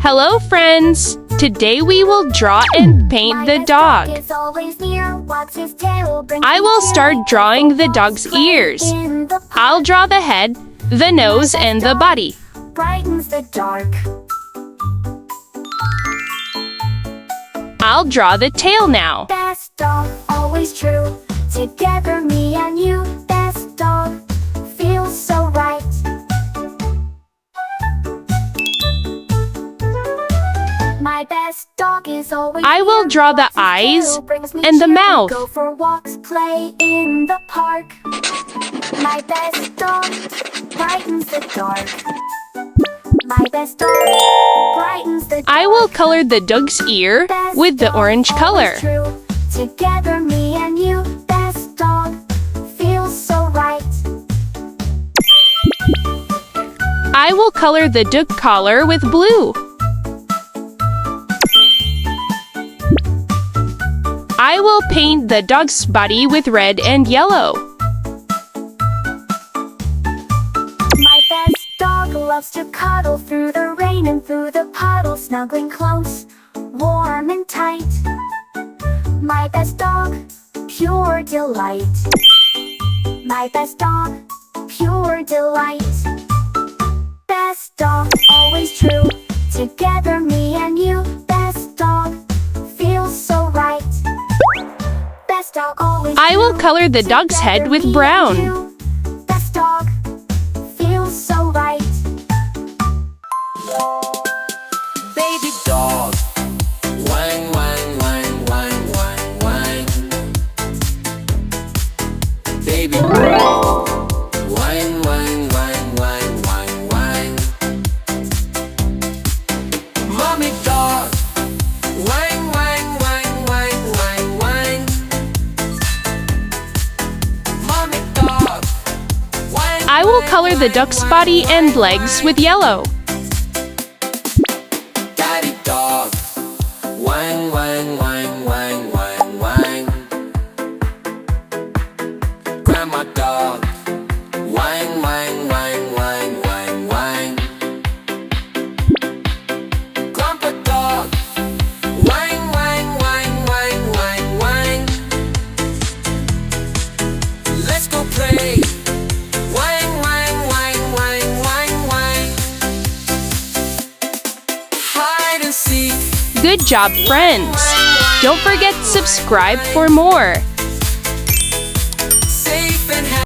Hello, friends! Today we will draw and paint the dog. I will start drawing the dog's ears. I'll draw the head, the nose, and the body. I'll draw the tail now. Best dog, always true. Together, me and you. Best dog, feels so right. My best dog is always I will here. draw the Walks his eyes tail, brings me and the cheer. mouth. We go for walks, play in the park. My best dog brightens the dark. My best dog brightens the dark. I will color the dog's ear Best with the dog, orange color. always true. Together, me and you. Best dog feels so right. I will color the dog collar with blue. I will paint the dog's body with red and yellow. My best dog loves to cuddle through the rain and through the puddle, snuggling close, warm and tight. My best dog, pure delight. My best dog, pure delight. Best dog, always true. Together, me and you. Best dog, feels so right. Best dog, always I will true. color the dog's head Together, with me and brown. you. Best dog, feels so right. Baby dog, whine, whine, whine, whine, whine, whine. Baby dog, whine, whine, whine, whine, whine, whine. Mommy dog, whine, whine, whine, whine, whine, whine. Mommy dog, whine. I will color the dog's body and legs with yellow. Daddy dog, whine, whine, whine, whine, whine, whine. Grandma dog, whine, whine, whine, whine, whine, whine. Grandpa dog, whine, whine, whine, whine, whine, whine. Let's go play. Whine, whine, whine, whine, whine, whine. Hide and seek. Good job, friends! Don't forget to subscribe for more.